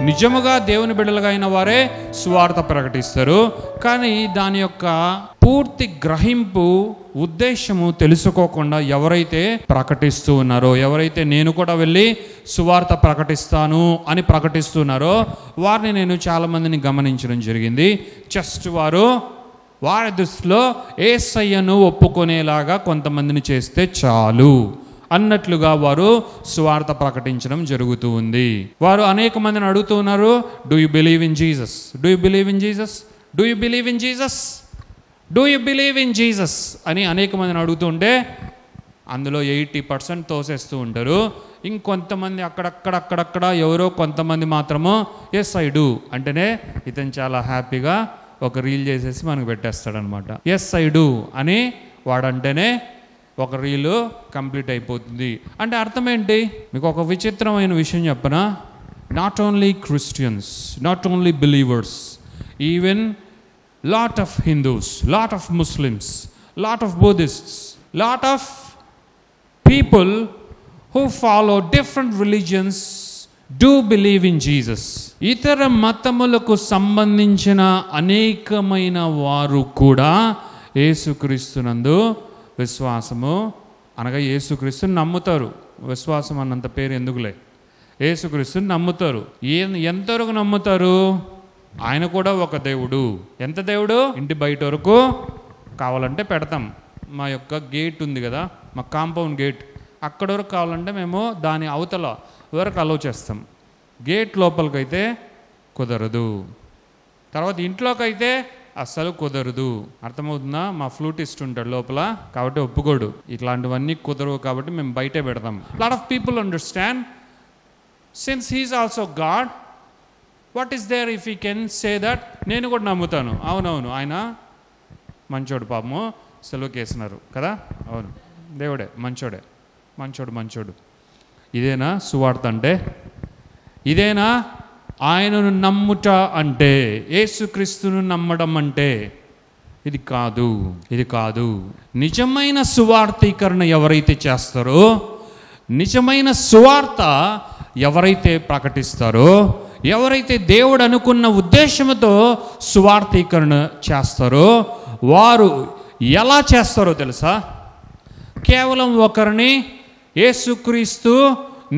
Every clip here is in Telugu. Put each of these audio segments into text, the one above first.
నిజముగా దేవుని బిడ్డలుగా అయిన వారే సువార్త ప్రకటిస్తారు. కానీ దాని యొక్క పూర్తి గ్రహింపు, ఉద్దేశము తెలుసుకోకుండా ఎవరైతే ప్రకటిస్తూ ఉన్నారో, ఎవరైతే నేను కూడా వెళ్ళి సువార్త ప్రకటిస్తాను అని ప్రకటిస్తున్నారో వారిని నేను చాలామందిని గమనించడం జరిగింది. జస్ట్ వారి దృష్టిలో యేసయ్యను ఒప్పుకునేలాగా కొంతమందిని చేస్తే చాలు అన్నట్లుగా వారు సువార్త ప్రకటించడం జరుగుతూ ఉంది. వారు అనేక మందిని అడుగుతూ ఉన్నారు, do you believe in Jesus, do you believe in Jesus, do you believe in Jesus, do you believe in Jesus అని అనేక మందిని అడుగుతూ ఉంటే అందులో 80% తోసేస్తూ ఉంటారు. ఇంకొంతమంది అక్కడక్కడ ఎవరో కొంతమంది మాత్రము ఎస్ ఐ డూ అంటేనే ఇతను చాలా హ్యాపీగా ఒక రీల్ చేసేసి మనకు పెట్టేస్తాడనమాట. ఎస్ ఐ డూ అని వాడంటేనే ఒక రీలు కంప్లీట్ అయిపోతుంది. అంటే అర్థం ఏంటి? మీకు ఒక విచిత్రమైన విషయం చెప్పనా? Not only Christians, not only believers, even lot of Hindus, lot of Muslims, lot of Buddhists, lot of people who follow different religions do believe in Jesus. ఇతర మతములకు సంబంధించిన అనేకమైన వారు కూడా యేసుక్రీస్తునందు విశ్వాసము అనగా యేసుక్రీస్తుని నమ్ముతారు. విశ్వాసం అన్నంత పేరు ఎందుకులే, యేసుక్రీస్తుని నమ్ముతారు. ఎంతవరకు నమ్ముతారు? ఆయన కూడా ఒక దేవుడు. ఎంత దేవుడు? ఇంటి బయట వరకు కావాలంటే పెడతాం. మా యొక్క గేట్ ఉంది కదా, మా కాంపౌండ్ గేట్, అక్కడ వరకు కావాలంటే మేము దాని అవతల వరకు అలౌ చేస్తాం. గేట్ లోపలికైతే కుదరదు. తర్వాత ఇంట్లోకైతే అస్సలు కుదరదు. అర్థమవుతుందా? మా ఫ్లూటిస్ట్ ఉంటాడు లోపల, కాబట్టి ఒప్పుకోడు. ఇట్లాంటివన్నీ కుదరవు కాబట్టి మేము బయటే పెడతాం. Lot of people understand since he's also God, what is there if you can say that నేను కూడా నమ్ముతాను. అవునవును, ఆయన మంచోడు, పాపము సెలవు కేసినారు కదా, అవును దేవుడే మంచోడే, మంచోడు. ఇదేనా సువార్త అంటే? ఇదేనా ఆయనను నమ్ముట అంటే? యేసుక్రీస్తును నమ్మడం అంటే? ఇది కాదు. నిజమైన సువార్తీకరణ ఎవరైతే చేస్తారో, నిజమైన సువార్త ఎవరైతే ప్రకటిస్తారో, ఎవరైతే దేవుడు అనుకున్న ఉద్దేశంతో సువార్తీకరణ చేస్తారో వారు ఎలా చేస్తారో తెలుసా? కేవలం ఒకరిని యేసుక్రీస్తు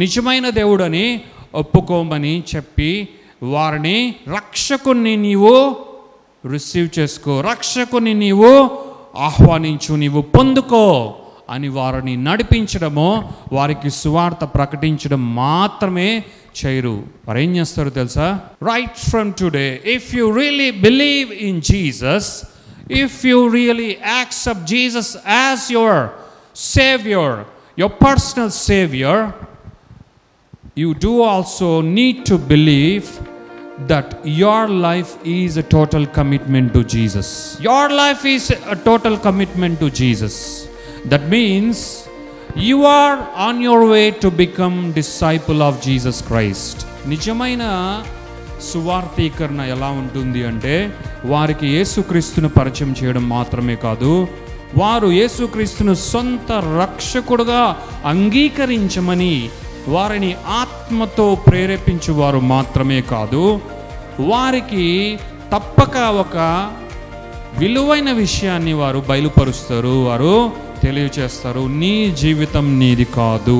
నిజమైన దేవుడని ఒప్పుకోమని చెప్పి వారిని రక్షకుని నీవు రిసీవ్ చేసుకో, రక్షకుని నీవు ఆహ్వానించు, నీవు పొందుకో అని వారిని నడిపించడము, వారికి సువార్త ప్రకటించడం మాత్రమే చేయరు. వారు ఏం చేస్తారు తెలుసా? Right from today if you really believe in Jesus, if you really accept Jesus as your saviour, your personal saviour, you do also need to believe that your life is a total commitment to Jesus. Your life is a total commitment to Jesus. That means you are on your way to become disciple of Jesus Christ. నిజమైన సువార్తీకరణ ఎలా ఉంటుంది అంటే వారికి యేసుక్రీస్తును పరిచయం చేయడం మాత్రమే కాదు, వారు యేసుక్రీస్తును సొంత రక్షకుడుగా అంగీకరించమని వారిని ఆత్మతో ప్రేరేపించువారు మాత్రమే కాదు, వారికి తప్పక ఒక విలువైన విషయాన్ని వారు బయలుపరుస్తారు, వారు తెలియచేస్తారు. నీ జీవితం నీది కాదు.